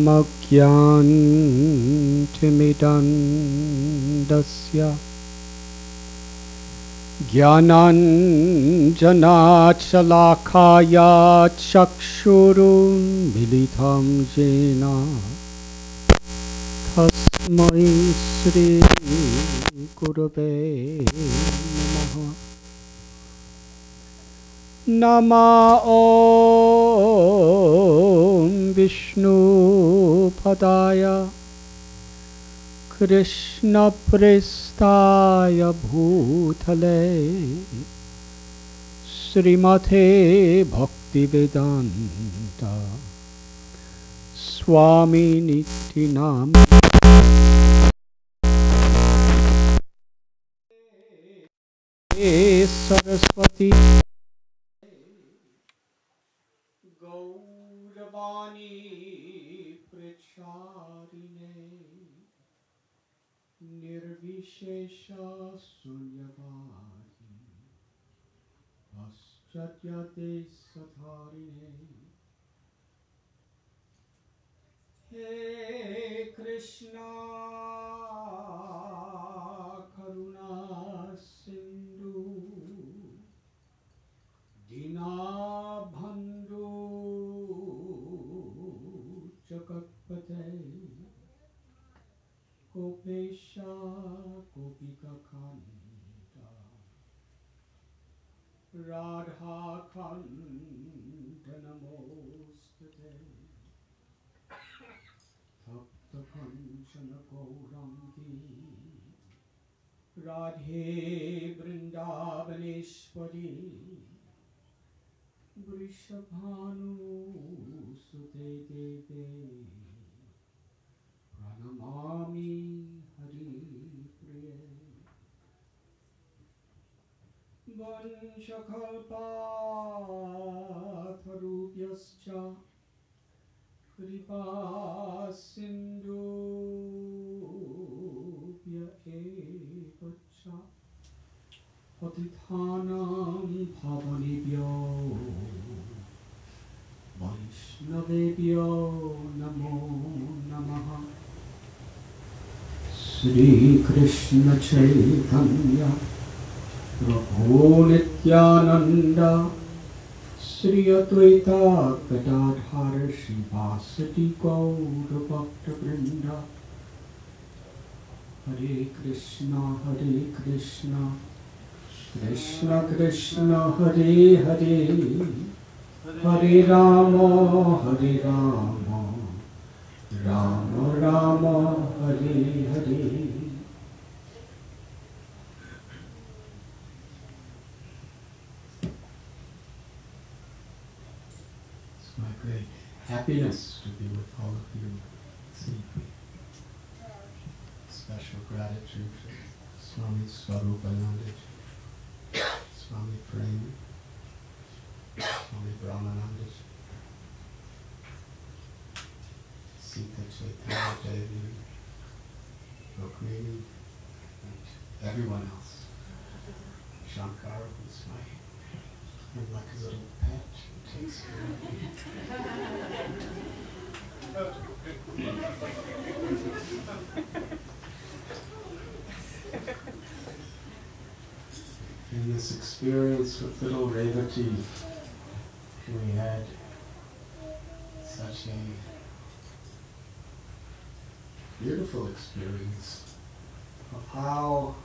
ज्ञानतिमिरन्धस्य ज्ञानाञ्जनशलाकया चक्षुरुन्मीलितं येन तस्मै श्रीगुरवे नमः। ॐ विष्णुपदाय कृष्णप्रेष्ठाय भूतले श्रीमते भक्तिवेदान्त स्वामिनिति नाम सरस्वती गौरवाणी प्रचारिणे निर्विशेष शून्यवादी पाश्चात्यदेशधारिणे। हे कृष्णा करुणा सिंधु दीनबन्धु जगत्पते गोपेशा गोपिकान्त राधाकान्त नमोस्तुते। तप्तकाञ्चन गौराङ्गी राधे वृन्दावनेश्वरी वृषभानुसुते देवे प्रणमामि हरिप्रिये। वंशकल्पातरुभ्यश्च कृपा सिन्धुभ्य एव च पतितानां पावनेभ्यो वैष्णवेभ्यो नमो नमः। श्रीकृष्ण चैतन्य प्रभु नित्यानंद श्री अद्वैता गदाधर श्रीवासदि गौर भक्तवृंद। हरे Krishna Krishna Krishna Hare Hare Hare Ram Ram Ram Hare Hare. It's my great happiness to be with all of you this evening. Special gratitude to Swami Swarupananda, Swami Prem, Swami Brahmananda, Sita Chaitanya Devi, Rukmini, and everyone else. Shankar, who's like a little pet, takes care of me. In this experience with little Revati, we had such a beautiful experience of how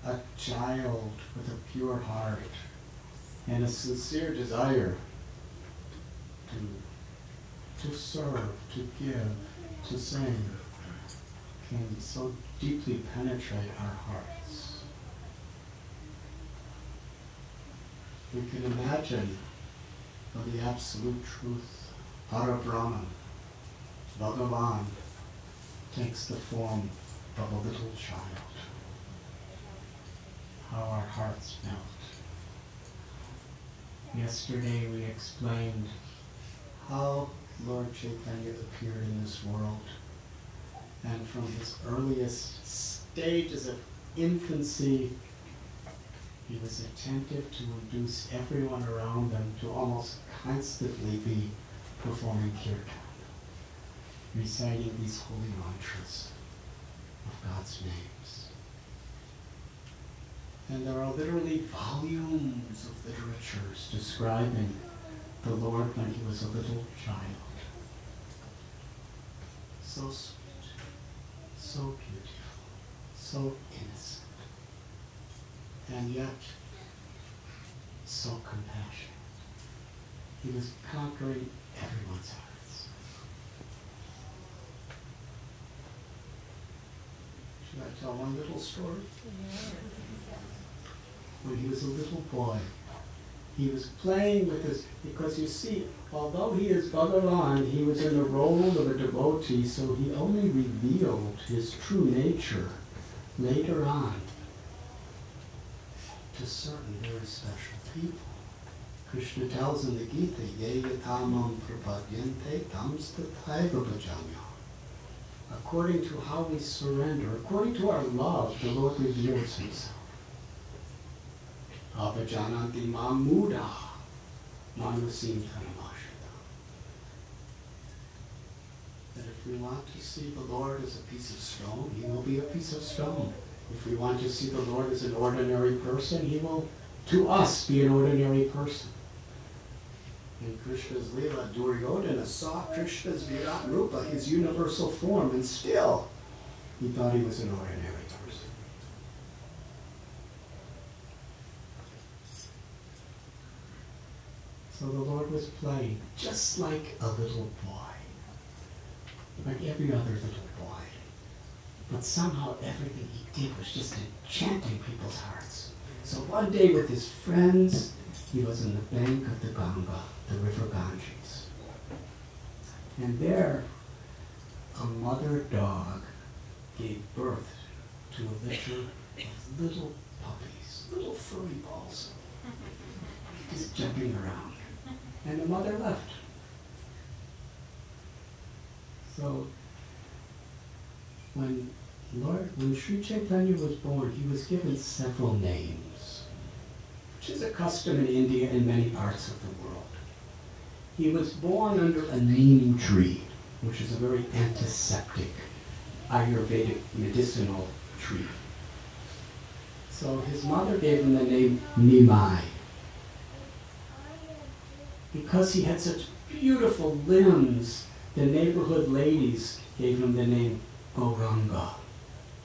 a child with a pure heart and a sincere desire to serve, to give, to sing, can so deeply penetrate our hearts. We can imagine how the absolute truth, Parabrahman, Bhagavan, takes the form of a little child. How our hearts melt. Yesterday we explained how Lord Caitanya appeared in this world, and from his earliest stages of infancy, he was attentive to induce everyone around him to almost constantly be performing kirtan. reciting these holy mantras of God's names. And there are literally volumes of literatures describing the Lord when he was a little child. So sweet, so beautiful, so innocent, and yet so compassionate. He was conquering everyone's hearts. Should I tell one little story? When he was a little boy, he was playing with his, because you see, although he is Bhagavan, he was in the role of a devotee, so he only revealed his true nature later on to certain very special people. Krishna tells in the Gita, Ye yatamam prapadyante tamstataiva bhajamya. According to how we surrender, according to our love, the Lord reveals himself. Avajananti mamuda manusim tanamashita. That if we want to see the Lord as a piece of stone, he will be a piece of stone. If we want to see the Lord as an ordinary person, he will, to us, be an ordinary person. In Krishna's Leela, Duryodhana saw Krishna's Virat Rupa, his universal form, and still he thought he was an ordinary person. So the Lord was playing just like a little boy, like every other little boy. But somehow everything he did was just enchanting people's hearts. So one day with his friends, he was on the bank of the Ganga, the river Ganges. And there, a mother dog gave birth to a litter of little puppies, little furry balls, just jumping around. And the mother left. So when Sri Caitanya was born, he was given several names, which is a custom in India and many parts of the world. He was born under a neem tree, which is a very antiseptic, Ayurvedic medicinal tree. So his mother gave him the name Nimai. Because he had such beautiful limbs, the neighborhood ladies gave him the name Gauranga,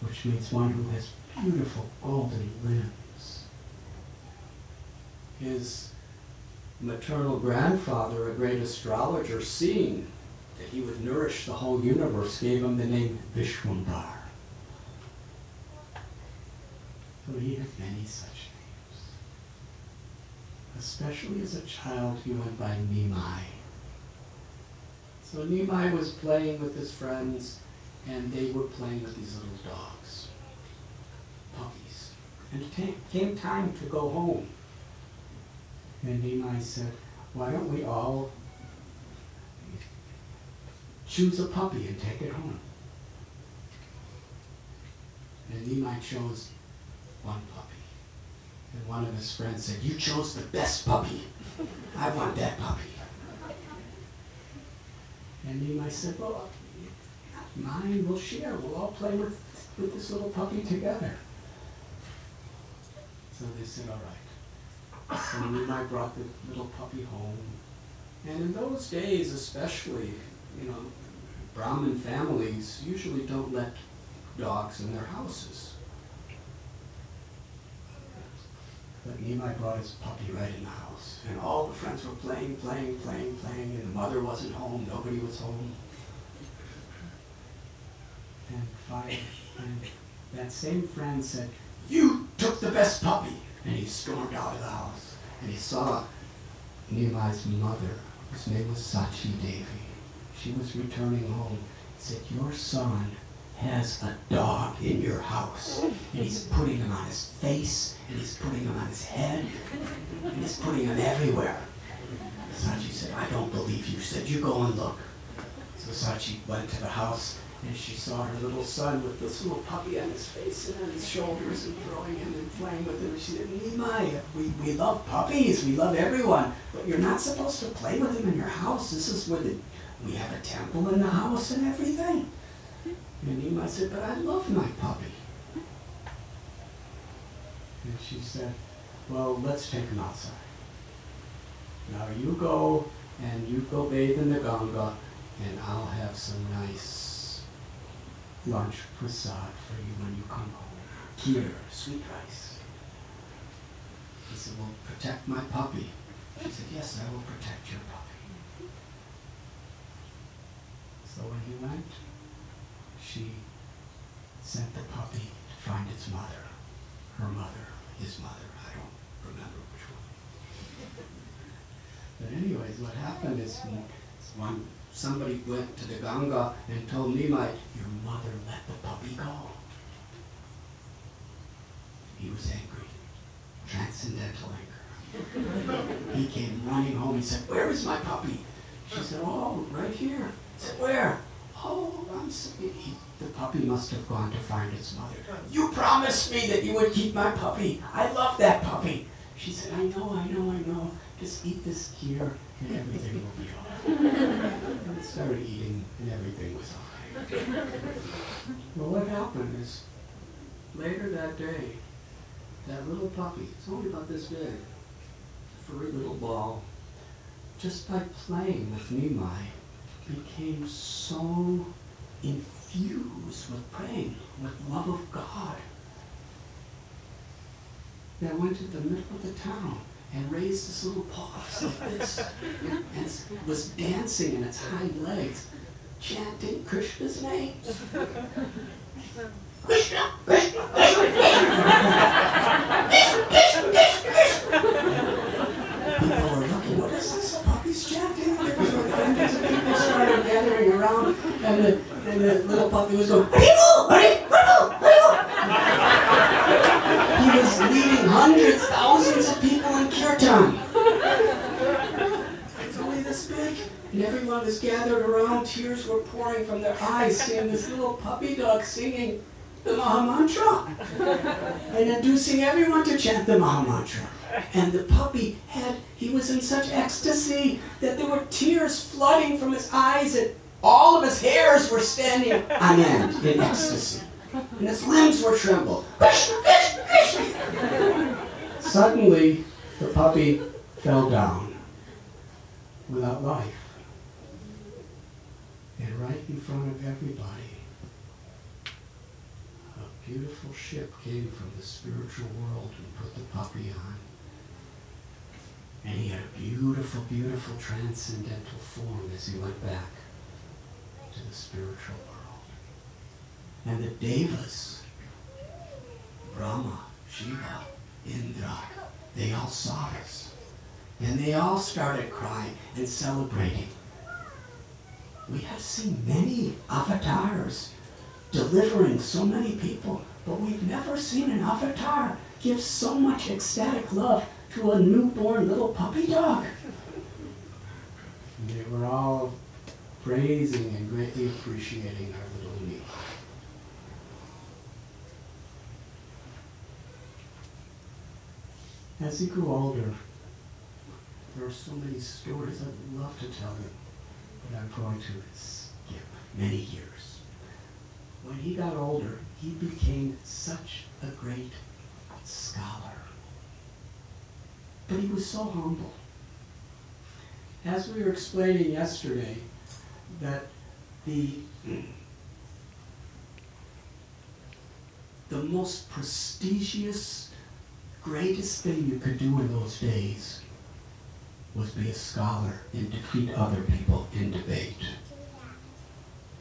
which means one who has beautiful golden limbs. His maternal grandfather, a great astrologer, seeing that he would nourish the whole universe, gave him the name Vishwambar. So he had many such names. Especially as a child, he went by Nimai. So Nimai was playing with his friends, and they were playing with these little dogs, puppies. And it came time to go home. And Nimai said, why don't we all choose a puppy and take it home? And Nimai chose one puppy. And one of his friends said, you chose the best puppy. I want that puppy. And Nimai said, well, not mine, we'll share. We'll all play with this little puppy together. So they said, all right. So Nimai brought the little puppy home. And in those days especially, you know, Brahmin families usually don't let dogs in their houses. But Nimai brought his puppy right in the house. And all the friends were playing, and the mother wasn't home, nobody was home. And that same friend said, you took the best puppy! And he stormed out of the house. And he saw Nimai's mother, whose name was Sachi Devi. She was returning home. He said, your son has a dog in your house. And he's putting him on his face, and he's putting him on his head, and he's putting him everywhere. Sachi said, I don't believe you. She said, you go and look. So Sachi went to the house, and she saw her little son with this little puppy on his face and on his shoulders and throwing him and playing with him. And she said, Nimai, we love puppies, we love everyone, but you're not supposed to play with them in your house. This is where We have a temple in the house and everything. And Nimai said, but I love my puppy. And she said, well, let's take him outside. Now you go bathe in the Ganga, and I'll have some nice lunch prasad for you when you come home. Kheer, sweet rice. He said, well, protect my puppy. She said, yes, I will protect your puppy. So when he went, she sent the puppy to find its mother. Her mother, his mother, I don't remember which one. But anyways, what happened is when somebody went to the Ganga and told Nimai, your mother let the puppy go. He was angry. Transcendental anger. He came running home. He said, where is my puppy? She said, oh, right here. He said, where? Oh, I'm sorry. The puppy must have gone to find its mother. You promised me that you would keep my puppy. I love that puppy. She said, I know. Just eat this kheer and everything will be all right. And it started eating and everything was all right. Well, what happened is, later that day, that little puppy, it's only about this big, furry little ball, just by playing with Nimai, became so infused with praying, with love of God, that went to the middle of the town and raised its little paws like this, and was dancing in its hind legs, chanting Krishna's names. Krishna, Krishna, people were looking, what is this? The puppy's chanting? Hundreds of people started gathering around, and the little puppy was going, Haribo, Haribo, Haribo. He was leading hundreds, thousands of people in kirtan. It's only this big, and everyone was gathered around. Tears were pouring from their eyes, seeing this little puppy dog singing the Mahamantra and inducing everyone to chant the Mahamantra. And the puppy he was in such ecstasy that there were tears flooding from his eyes, and all of his hairs were standing on end in ecstasy. And his limbs were trembled. Suddenly, the puppy fell down without life. And right in front of everybody, a beautiful ship came from the spiritual world and put the puppy on. And he had a beautiful, beautiful transcendental form as he went back to the spiritual world. And the Devas, Brahma, Shiva, Indra, they all saw this. And they all started crying and celebrating. We have seen many avatars delivering so many people, but we've never seen an avatar give so much ecstatic love to a newborn little puppy dog. And they were all praising and greatly appreciating our little Nima. As he grew older, there are so many stories I'd love to tell you, but I'm going to skip many years. When he got older, he became such a great scholar. But he was so humble. As we were explaining yesterday, that the most prestigious, greatest thing you could do in those days was be a scholar and defeat other people in debate.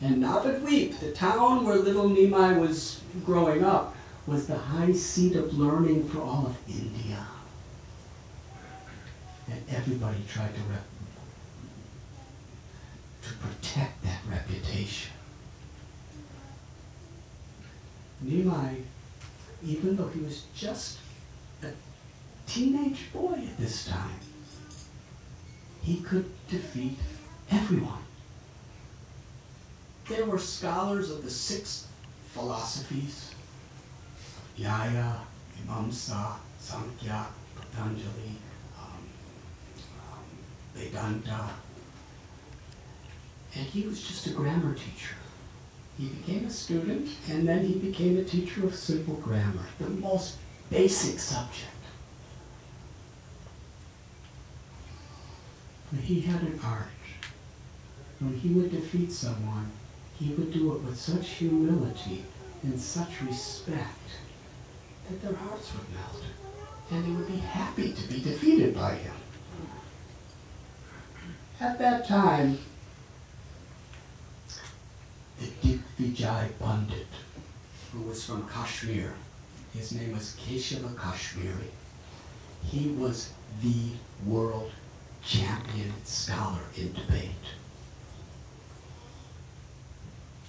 And Navadvip, the town where little Nimai was growing up, was the high seat of learning for all of India. And everybody tried to protect that reputation. Nimai, even though he was just a teenage boy at this time, he could defeat everyone. There were scholars of the 6 philosophies, Nyaya, Mimamsa, Sankhya, Patanjali, Vedanta, And he was just a grammar teacher. He became a student, and then he became a teacher of simple grammar, the most basic subject. But he had an art. When he would defeat someone, he would do it with such humility and such respect that their hearts would melt, and they would be happy to be defeated by him. At that time, the Digvijay Pandit, who was from Kashmir, his name was Keshava Kashmiri, he was the world champion scholar in debate.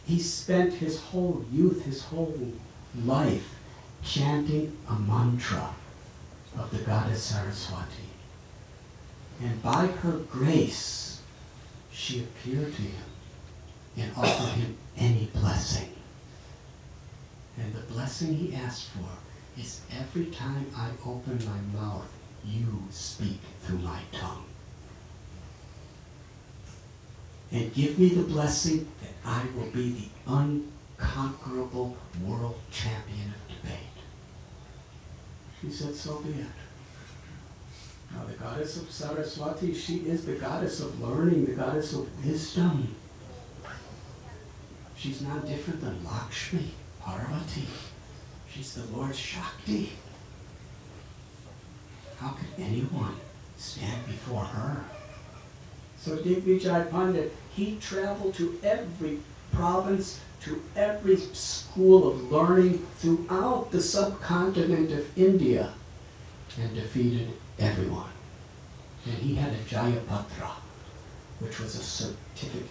He spent his whole youth, his whole life, chanting a mantra of the goddess Saraswati. And by her grace, she appeared to him and offered him any blessing. And the blessing he asked for is, every time I open my mouth, you speak through my tongue. And give me the blessing that I will be the unconquerable world champion of debate. She said, so be it. Now the goddess of Saraswati, she is the goddess of learning, the goddess of wisdom. She's not different than Lakshmi, Parvati. She's the Lord Shakti. How could anyone stand before her? So Digvijay Pandit, he traveled to every province, to every school of learning throughout the subcontinent of India and defeated everyone. And he had a Jayapatra, which was a certificate.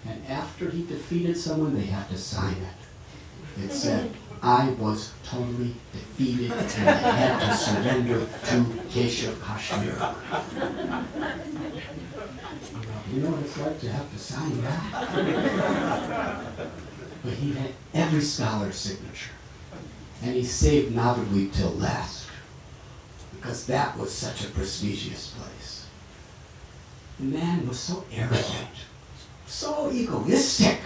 And after he defeated someone, they had to sign it. It said, I was totally defeated and I had to surrender to Keshav Kashmir. You know what it's like to have to sign that? But he had every scholar's signature. And he saved Navadvip till last, because that was such a prestigious place. The man was so arrogant, so egoistic,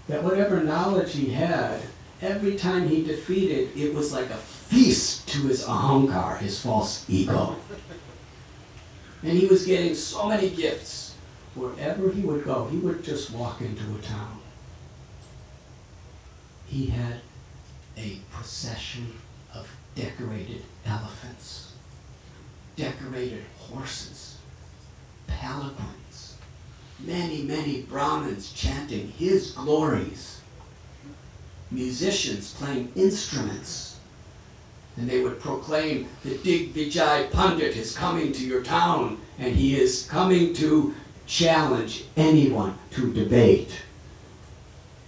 that whatever knowledge he had, every time he defeated, it was like a feast to his ahankar, his false ego. And he was getting so many gifts. Wherever he would go, he would just walk into a town. He had a procession of decorated elephants, decorated horses, palanquins, many Brahmins chanting his glories, musicians playing instruments, and they would proclaim that Digvijay Pandit is coming to your town, and he is coming to challenge anyone to debate.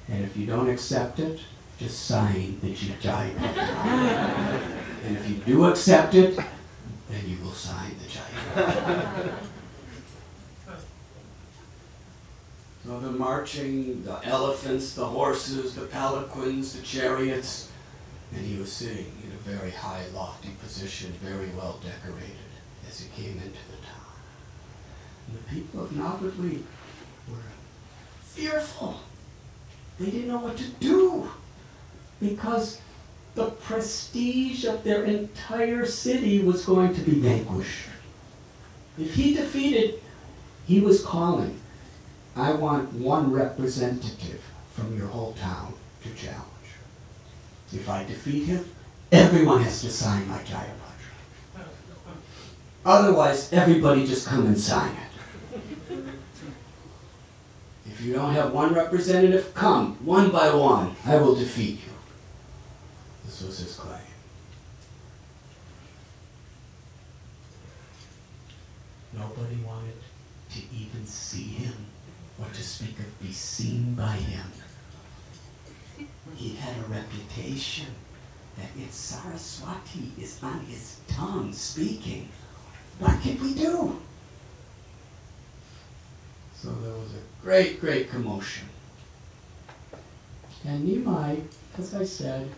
And if you don't accept it, just sign the Jai Patra. And if you do accept it, then you will sign the Jai Patra. So the marching, the elephants, the horses, the palanquins, the chariots, and he was sitting in a very high, lofty position, very well decorated, as he came into the town. And the people of Navadvip were fearful. They didn't know what to do, because the prestige of their entire city was going to be vanquished. If he defeated, he was calling, I want one representative from your whole town to challenge. If I defeat him, everyone has to sign my Jayapatra. Otherwise, everybody just come and sign it. If you don't have one representative, come, one by one, I will defeat you. This was his claim. Nobody wanted to even see him, or to speak of be seen by him. He had a reputation that if Saraswati is on his tongue speaking, what can we do? So there was a great commotion. And Nimai, as I said,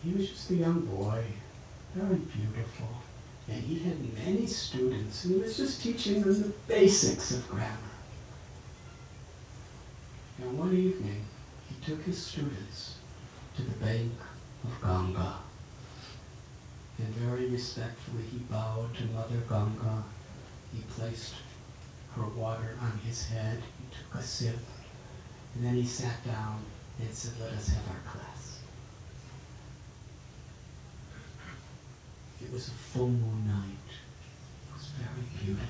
he was just a young boy, very beautiful. And he had many students, and he was just teaching them the basics of grammar. And one evening, he took his students to the bank of Ganga. And very respectfully, he bowed to Mother Ganga. He placed her water on his head. He took a sip. And then he sat down and said, "Let us have our class." It was a full moon night. It was very beautiful.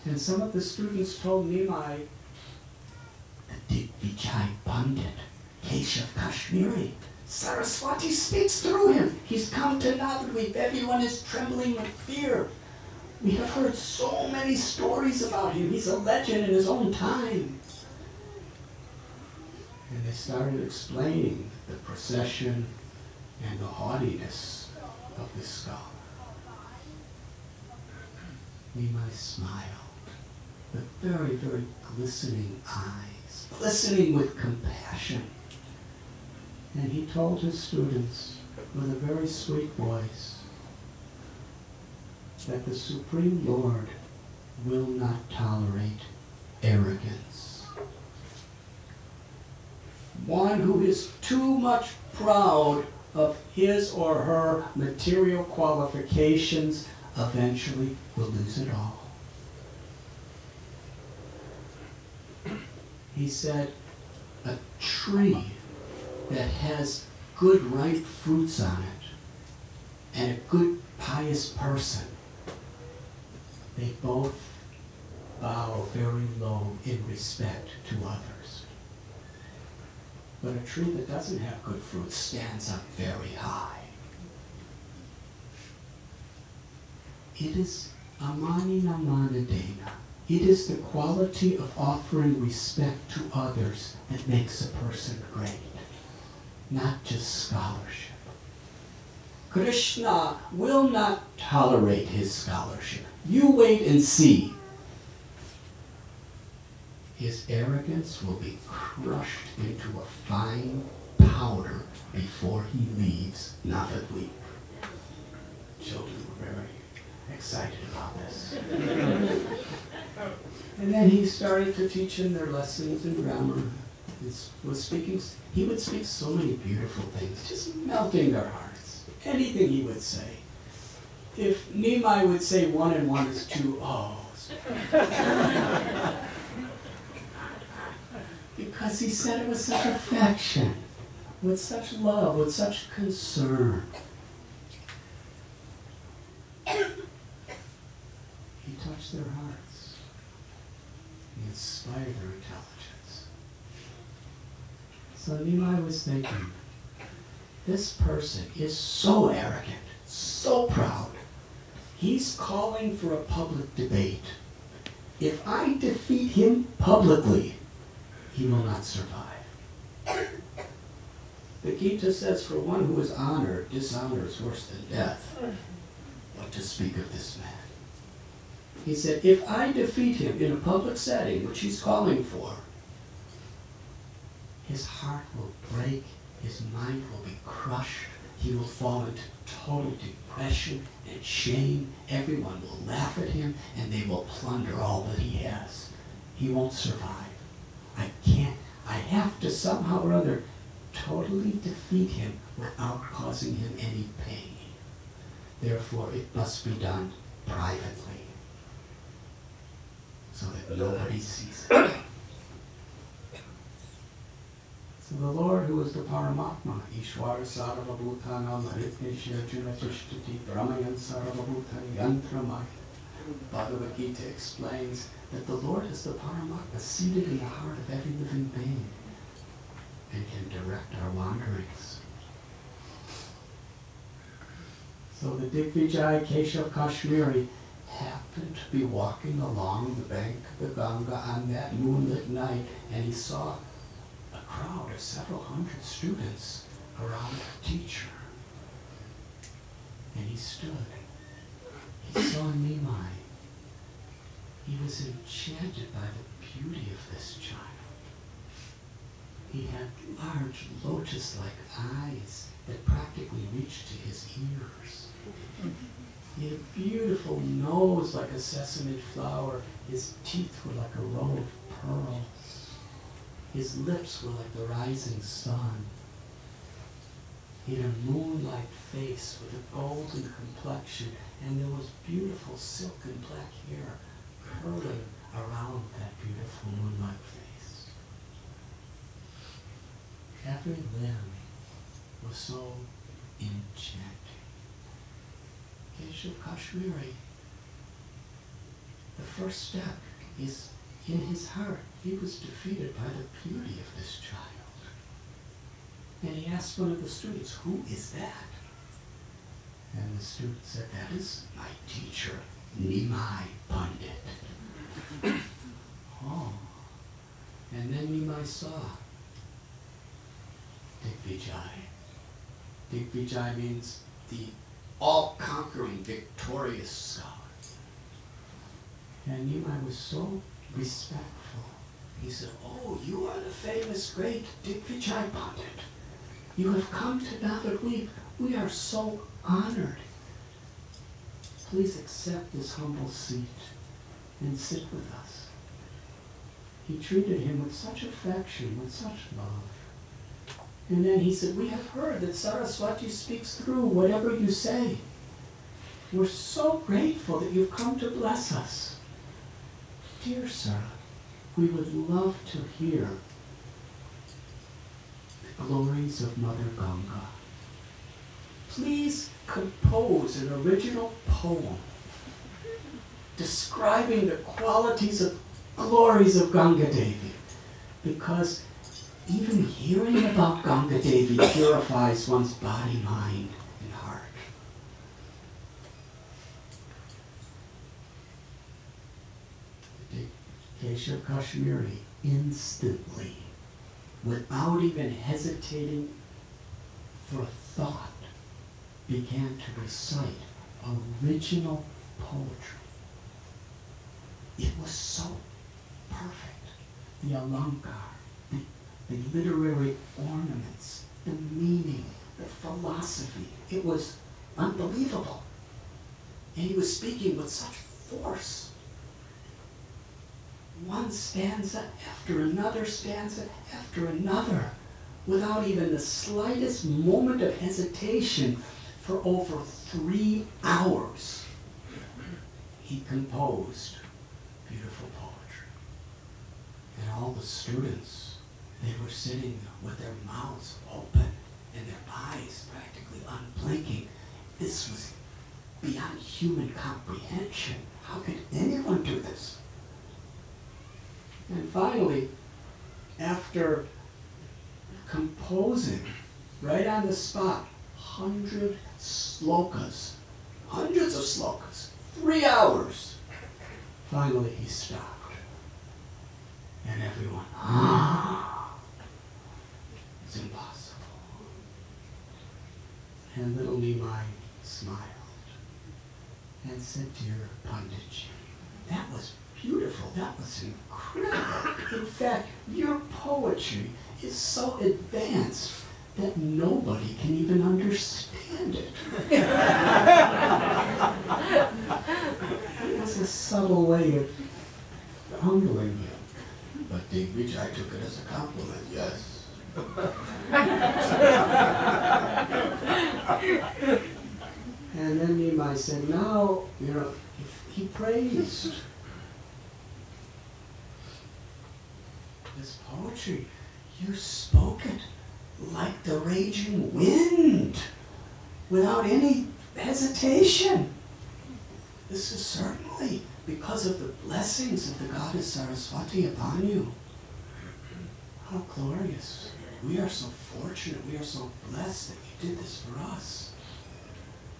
And some of the students told Nimai, "The Digvijay Pandit, Keshav Kashmiri, Saraswati speaks through him. He's come to Navadvip. Everyone is trembling with fear. We have heard so many stories about him. He's a legend in his own time." And they started explaining the procession and the haughtiness of this scholar. Nimai smiled with very, very glistening eyes, glistening with compassion. And he told his students with a very sweet voice that the Supreme Lord will not tolerate arrogance. One who is too much proud of his or her material qualifications eventually will lose it all. He said, a tree that has good ripe fruits on it and a good pious person, they both bow very low in respect to others. But a tree that doesn't have good fruit stands up very high. It is amani namana dena. It is the quality of offering respect to others that makes a person great, not just scholarship. Krishna will not tolerate his scholarship. You wait and see. His arrogance will be crushed into a fine powder before he leaves Navadvip. Children were very excited about this. And then he started to teach them their lessons in grammar. He would speak so many beautiful things, just melting their hearts. Anything he would say. If Nimai would say 1 and 1 is 2, oh. Because he said it with such affection, with such love, with such concern. He touched their hearts. He inspired their intelligence. So Nimai was thinking, this person is so arrogant, so proud. He's calling for a public debate. If I defeat him publicly, he will not survive. The Gita says, for one who is honored, dishonor is worse than death. What to speak of this man? He said, if I defeat him in a public setting, which he's calling for, his heart will break, his mind will be crushed, he will fall into total depression and shame. Everyone will laugh at him, and they will plunder all that he has. He won't survive. I have to somehow or other totally defeat him without causing him any pain. Therefore, it must be done privately, so that nobody sees it. So the Lord, who is the Paramatma, Ishwara Sarvabhutanam Haritnishya Junatishti Brahmayan Sarvabhutani Yantramaya, Bhagavad Gita explains that the Lord is the Paramatma, seated in the heart of every living being, and can direct our wanderings. So the Digvijay Keshav Kashmiri happened to be walking along the bank of the Ganga on that moonlit night, and he saw a crowd of several hundred students around a teacher. And he stood. He saw Nimai. He was enchanted by the beauty of this child. He had large lotus-like eyes that practically reached to his ears. He had a beautiful nose like a sesame flower. His teeth were like a row of pearls. His lips were like the rising sun. He had a moon-like face with a golden complexion, and there was beautiful silken black hair curling around that beautiful moon-like face. Every limb was so enchanting. Keshav Kashmiri, the first step is in his heart. He was defeated by the beauty of this child. And he asked one of the students, "Who is that?" And the student said, "That is my teacher, Nimai Pandit." Oh. And then Nimai saw Digvijay. Digvijay means the all-conquering, victorious scholar. And Nimai was so respectful. He said, "Oh, you are the famous, great Digvijay Pandit. You have come to Navadvip. We are so honored. Please accept this humble seat and sit with us." He treated him with such affection, with such love. And then he said, "We have heard that Saraswati speaks through whatever you say. We're so grateful that you've come to bless us. Dear sir, we would love to hear the glories of Mother Ganga. Please compose an original poem describing the qualities of glories of Ganga Devi, because even hearing about Ganga Devi purifies one's body, mind, and heart." Keshav Kashmiri instantly, without even hesitating for a thought, began to recite original poetry. It was so perfect. The alankar, the literary ornaments, the meaning, the philosophy. It was unbelievable. And he was speaking with such force. One stanza after another stanza after another, without even the slightest moment of hesitation. For over 3 hours, he composed beautiful poetry. And all the students, they were sitting with their mouths open and their eyes practically unblinking. This was beyond human comprehension. How could anyone do this? And finally, after composing right on the spot hundreds of slokas, 3 hours, finally he stopped. And everyone, it's impossible. And little Nimai smiled and said, "Dear Panditji, that was beautiful, that was incredible. In fact, your poetry is so advanced that nobody can even understand it." That's a subtle way of humbling you. But Digvijay took it as a compliment, yes. And then Nimai said, "Now, he praised this poetry. You spoke it like the raging wind, without any hesitation. This is certainly because of the blessings of the goddess Saraswati upon you. How glorious. We are so fortunate, we are so blessed that you did this for us.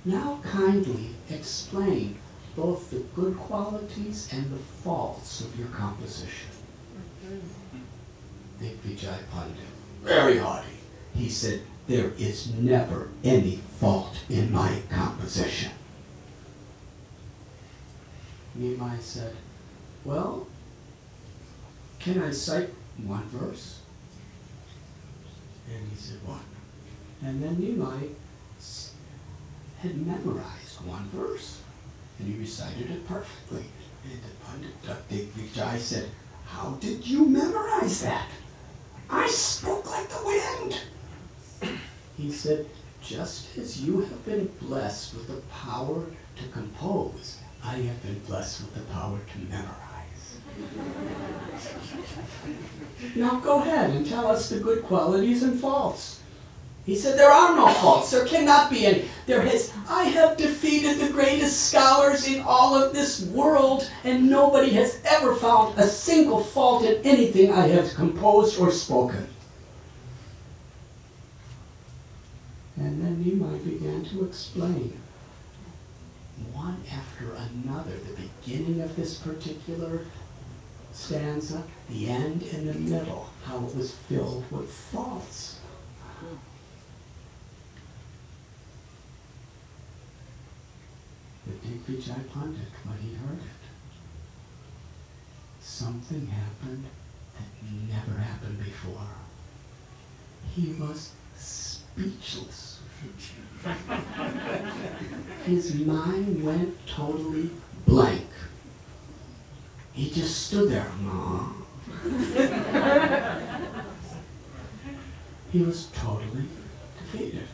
Now kindly explain both the good qualities and the faults of your composition." Digvijay Pandit, very haughty, he said, "There is never any fault in my composition." Nimai said, "Well, can I cite one verse?" And he said, "What?" And then Nimai had memorized one verse, and he recited it perfectly. And the Pandit Digvijay said, how did you memorize that? I spoke like the wind. He said, just as you have been blessed with the power to compose, I have been blessed with the power to memorize. Now go ahead and tell us the good qualities and faults. He said, there are no faults. There cannot be any. I have defeated the greatest scholars in all of this world, and nobody has ever found a single fault in anything I have composed or spoken. And then Nimai began to explain, one after another, the beginning of this particular stanza, the end and the middle, how it was filled with faults. The Digvijay Pandit, when he heard it, something happened that never happened before. He was speechless. His mind went totally blank. He just stood there. He was totally defeated.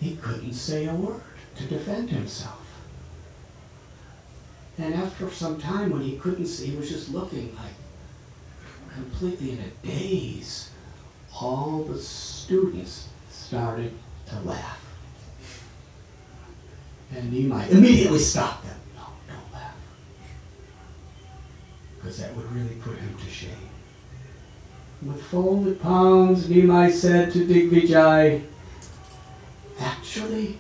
He couldn't say a word to defend himself. And after some time, when he couldn't see, he was just looking like completely in a daze. All the students started to laugh. And Nimai immediately stopped them. No, don't laugh. Because that would really put him to shame. With folded palms, Nimai said to Digvijay, actually,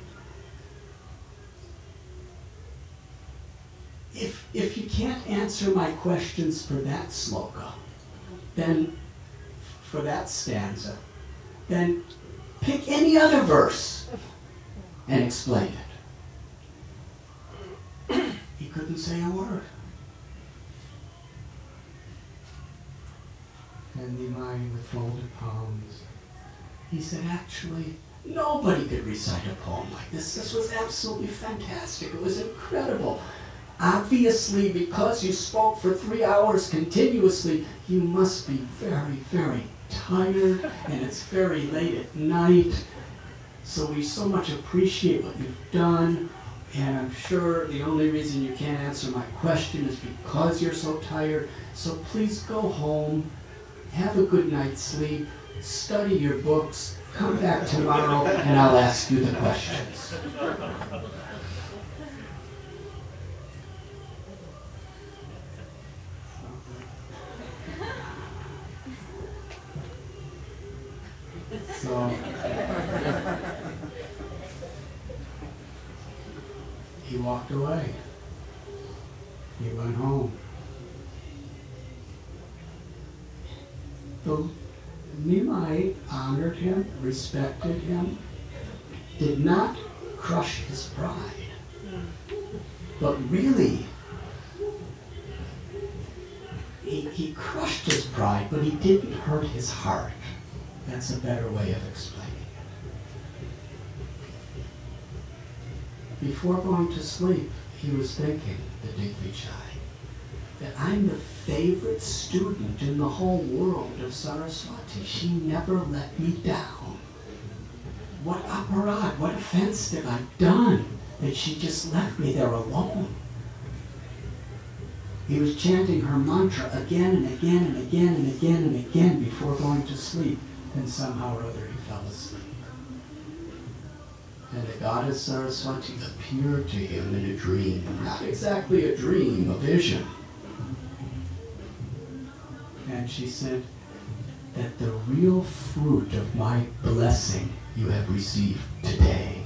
if you can't answer my questions for that sloka, then for that stanza, then pick any other verse and explain it. He couldn't say a word. And Nimai, with folded palms, he said, actually, nobody could recite a poem like this. This was absolutely fantastic. It was incredible. Obviously, because you spoke for 3 hours continuously, you must be very, very tired, and it's very late at night. So we so much appreciate what you've done, and I'm sure the only reason you can't answer my question is because you're so tired. So please go home, have a good night's sleep, study your books, come back tomorrow, and I'll ask you the questions. So he walked away. He went home. So Nimai honored him, respected him, did not crush his pride, but really, he crushed his pride, but he didn't hurt his heart. That's a better way of explaining it. Before going to sleep, he was thinking, the Digvijay, that I'm the favorite student in the whole world of Saraswati. She never let me down. What aparad, what offense have I done that she just left me there alone? He was chanting her mantra again and again and again and again and again before going to sleep. And somehow or other he fell asleep. And the goddess Saraswati appeared to him in a dream. Not exactly a dream, a vision. And she said that the real fruit of my blessing you have received today.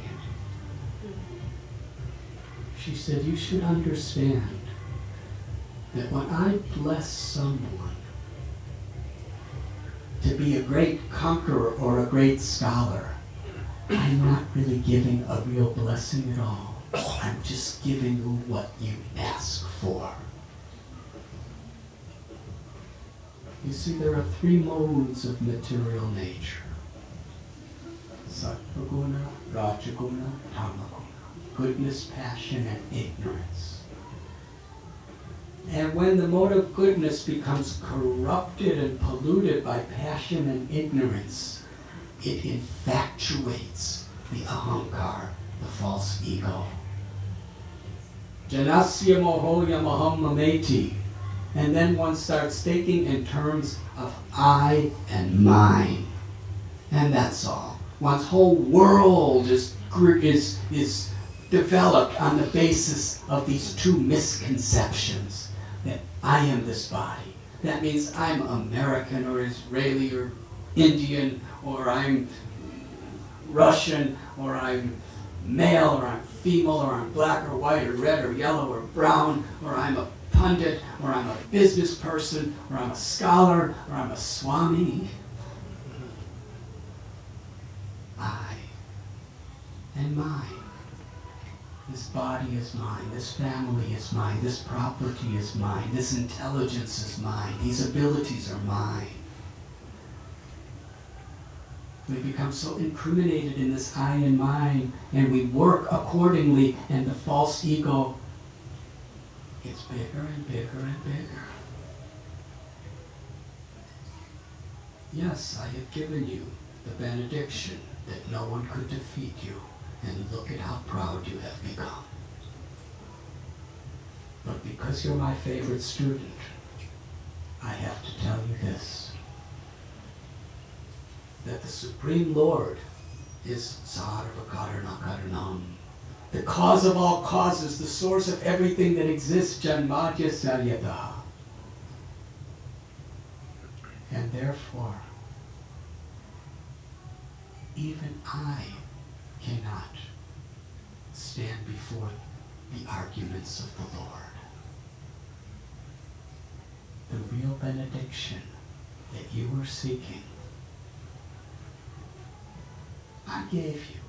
She said, you should understand that when I bless someone, to be a great conqueror or a great scholar, I'm not really giving a real blessing at all. I'm just giving you what you ask for. You see, there are 3 modes of material nature. Sattva-guna, Rajaguna, Tamaguna. Goodness, passion, and ignorance. And when the mode of goodness becomes corrupted and polluted by passion and ignorance, it infatuates the ahankar, the false ego. Janasya mohoya maham mameti. And then one starts thinking in terms of I and mine. And that's all. One's whole world is developed on the basis of these two misconceptions. That I am this body. That means I'm American or Israeli or Indian, or I'm Russian, or I'm male, or I'm female, or I'm black or white or red or yellow or brown, or I'm a pundit, or I'm a business person, or I'm a scholar, or I'm a Swami. I and mine. This body is mine, this family is mine, this property is mine, this intelligence is mine, these abilities are mine. We become so incriminated in this I and mine, and we work accordingly, and the false ego gets bigger and bigger and bigger. Yes, I have given you the benediction that no one could defeat you. And look at how proud you have become. But because you're my favorite student, I have to tell you this. That the Supreme Lord is Sarvakaranakaranam. The cause of all causes, the source of everything that exists, Janmadya Saryata. And therefore, even I cannot stand before the arguments of the Lord. The real benediction that you were seeking, I gave you.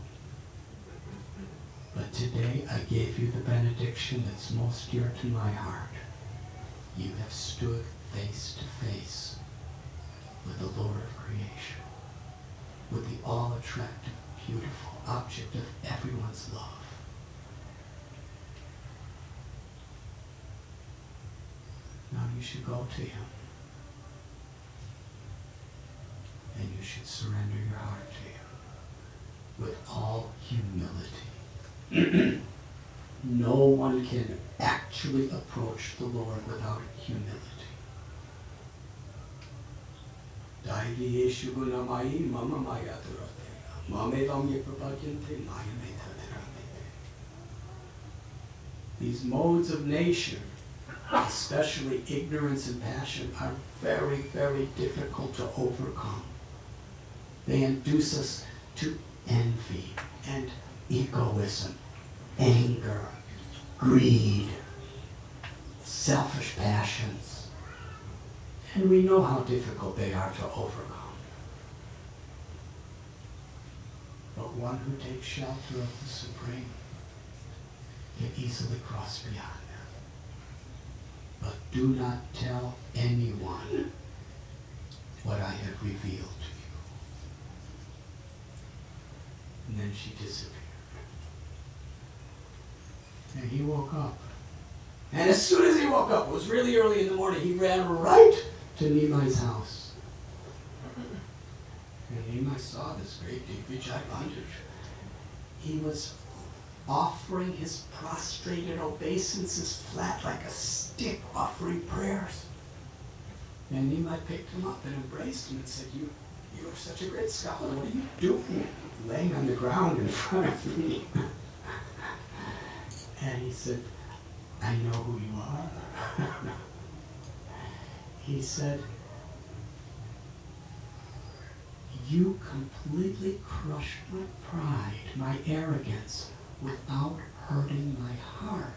But today I gave you the benediction that's most dear to my heart. You have stood face to face with the Lord of creation, with the all-attractive, beautiful object of everyone's love. Now you should go to him. And you should surrender your heart to him with all humility. No one can actually approach the Lord without humility. Daiviyeshu gunamayi mama mayaturateya. Mamevam yeprapadyante mayametatirate. These modes of nature, especially ignorance and passion, are very, very difficult to overcome. They induce us to envy and egoism, anger, greed, selfish passions. And we know how difficult they are to overcome. But one who takes shelter of the Supreme can easily cross beyond them. But do not tell anyone what I have revealed to you. And then she disappeared. And he woke up. And as soon as he woke up, it was really early in the morning, he ran right to Nimai's house. And Nimai saw this great Digvijay Pandit. He was offering his prostrated obeisances flat like a stick, offering prayers. And Nimai picked him up and embraced him and said, you are such a great scholar. What are you doing laying on the ground in front of me? And he said, I know who you are. He said, you completely crushed my pride, my arrogance, without hurting my heart.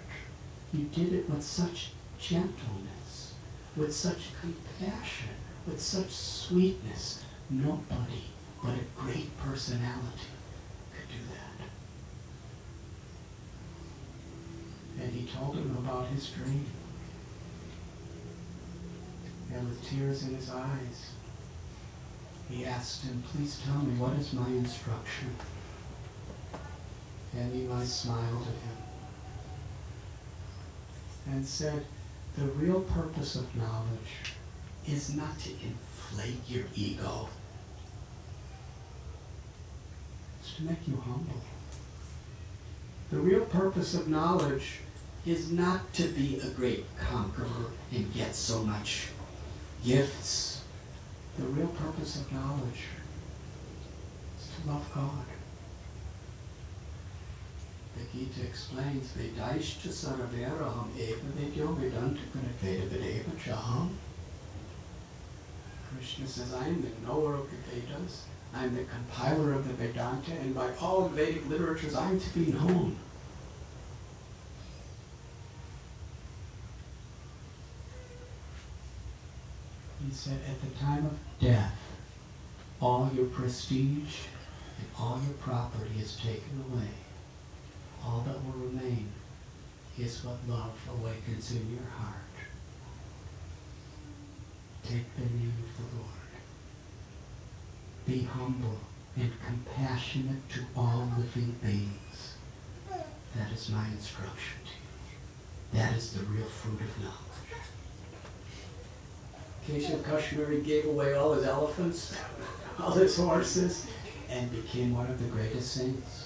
You did it with such gentleness, with such compassion, with such sweetness. Nobody but a great personality could do that. And he told him about his dream. And with tears in his eyes, he asked him, please tell me, what is my instruction? And Nimai smiled at him and said, the real purpose of knowledge is not to inflate your ego. It's to make you humble. The real purpose of knowledge is not to be a great conqueror and get so much gifts. The real purpose of knowledge is to love God. The Gita explains, Vedaishta Saraveraham Eva Vedyo Vedanta Gunakveda Vedeva Chaham. Krishna says, I am the knower of the Vedas, I am the compiler of the Vedanta, and by all Vedic literatures I am to be known. He said, at the time of death, all your prestige and all your property is taken away. All that will remain is what love awakens in your heart. Take the name of the Lord. Be humble and compassionate to all living beings. That is my instruction to you. That is the real fruit of knowledge. Keshav Kashmiri gave away all his elephants, all his horses, and became one of the greatest saints.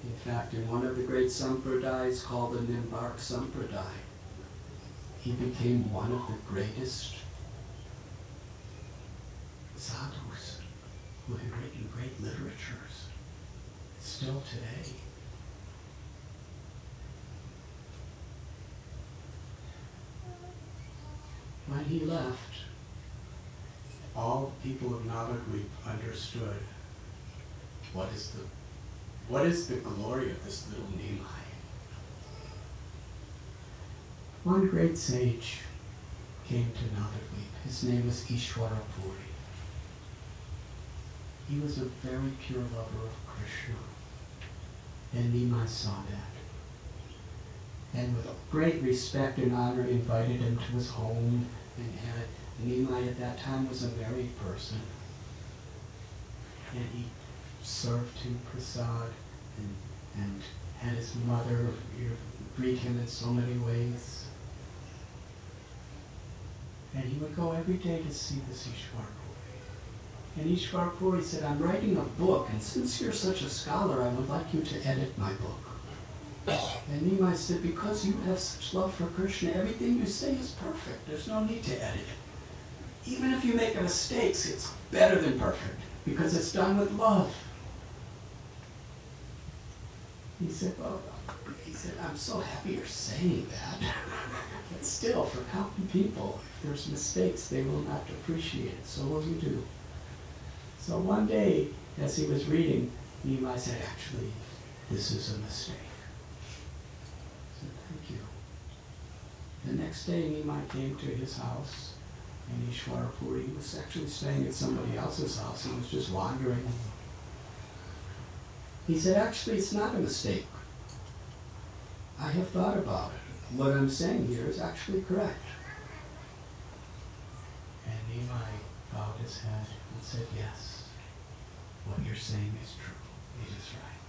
In fact, in one of the great sampradayas called the Nimbark Sampradaya, he became one of the greatest sadhus who had written great literatures, still today. When he left, all people of Navadvip understood what is the glory of this little Nimai. One great sage came to Navadvip. His name was Ishwarapuri. He was a very pure lover of Krishna. And Nimai saw that. And with great respect and honor invited him to his home. And Nimai at that time was a married person. And he served him prasad and had his mother greet him in so many ways. And he would go every day to see this Ishwarapuri. And Ishwarapuri said, I'm writing a book, and since you're such a scholar, I would like you to edit my book. And Nimai said, because you have such love for Krishna, everything you say is perfect. There's no need to edit it. Even if you make mistakes, it's better than perfect, because it's done with love. He said, I'm so happy you're saying that. But still, for common people, if there's mistakes, they will not appreciate it. So what do you do? So one day, as he was reading, Nimai said, actually, this is a mistake. I said, thank you. The next day, Nimai came to his house, and Ishwarapuri was actually staying at somebody else's house. He was just wandering. He said, actually, it's not a mistake. I have thought about it. What I'm saying here is actually correct. And Nimai bowed his head and said, yes, what you're saying is true. It is right.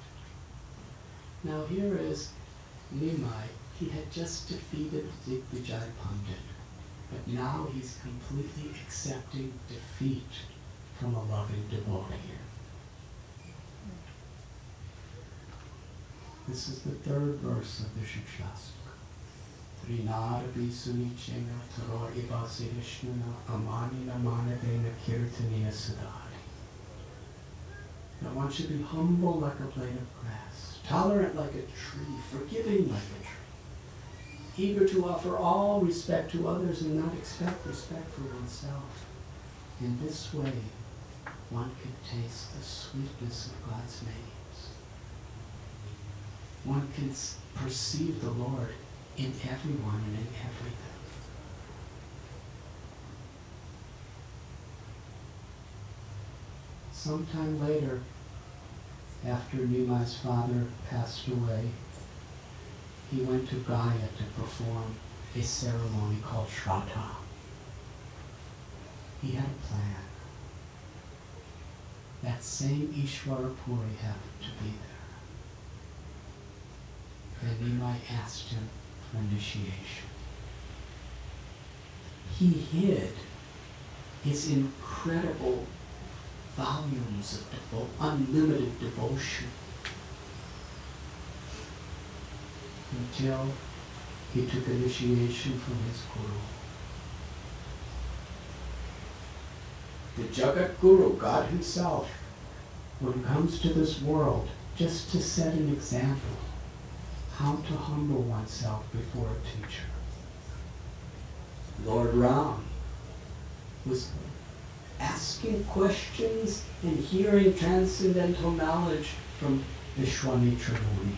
Now here is Nimai. He had just defeated Digvijay Pandit, but now he's completely accepting defeat from a loving devotee. This is the third verse of the Shikshastra. Trinarabi sunichenga taro ibasi vishnuna amanina manavena kirtaniya sadari. That one should be humble like a blade of grass, tolerant like a tree, forgiving like a tree, eager to offer all respect to others and not expect respect for oneself. In this way, one can taste the sweetness of God's names. One can perceive the Lord in everyone and in everything. Sometime later, after Nimai's father passed away, he went to Gaya to perform a ceremony called Shraddha. He had a plan. That same Ishwarapuri happened to be there. And Nimai asked him for initiation. he hid his incredible volumes of unlimited devotion until he took initiation from his guru. The Jagat Guru, God himself, when he comes to this world just to set an example how to humble oneself before a teacher. Lord Ram was asking questions and hearing transcendental knowledge from Vishwamitra Muni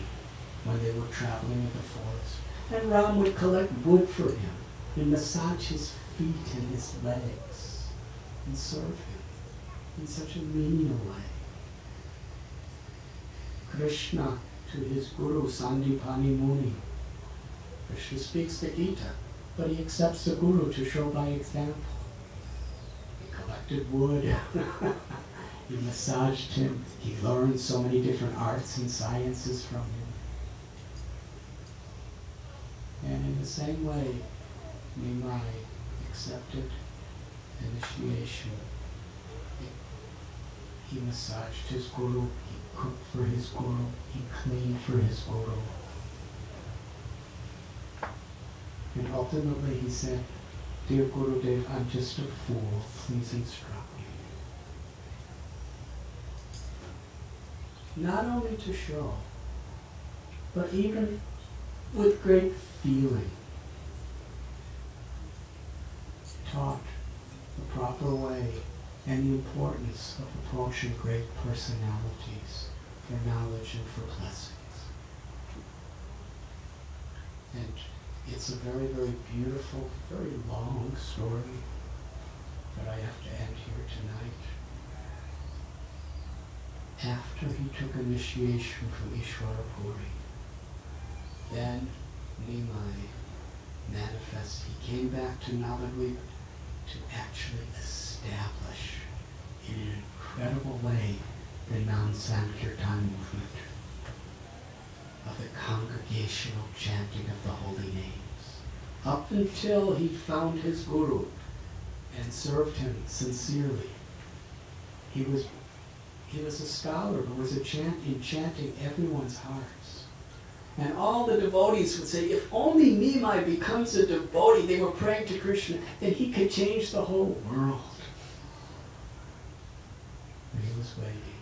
when they were traveling in the forest. And Ram would collect wood for him and massage his feet and his legs and serve him in such a menial way. Krishna to his guru Sandipani Muni. Krishna speaks the Gita, but he accepts the guru to show by example. He collected wood, he massaged him, he learned so many different arts and sciences from him. And in the same way, Nimai accepted initiation. He massaged his guru, he cooked for his guru, he cleaned for his guru. And ultimately he said, "Dear Gurudev, I'm just a fool, please instruct me." Not only to show, but even with great feeling, taught the proper way and the importance of approaching great personalities for knowledge and for blessings. And it's a very, very beautiful, very long story that I have to end here tonight. After he took initiation from Ishvara Puri, then Nimai manifested. He came back to Navadvip to actually establish in an incredible way the non-Sankirtan movement of the congregational chanting of the holy names. Up until he found his guru and served him sincerely, he was a scholar who was enchanting everyone's hearts. And all the devotees would say, if only Nimai becomes a devotee, they were praying to Krishna, then he could change the whole world. And he was waiting.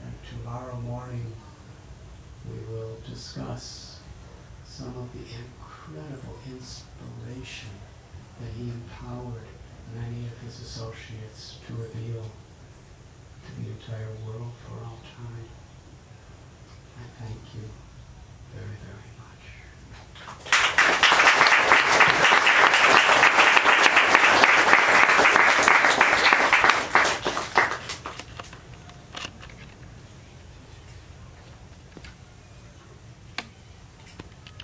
And tomorrow morning we will discuss some of the incredible inspiration that he empowered many of his associates to reveal to the entire world.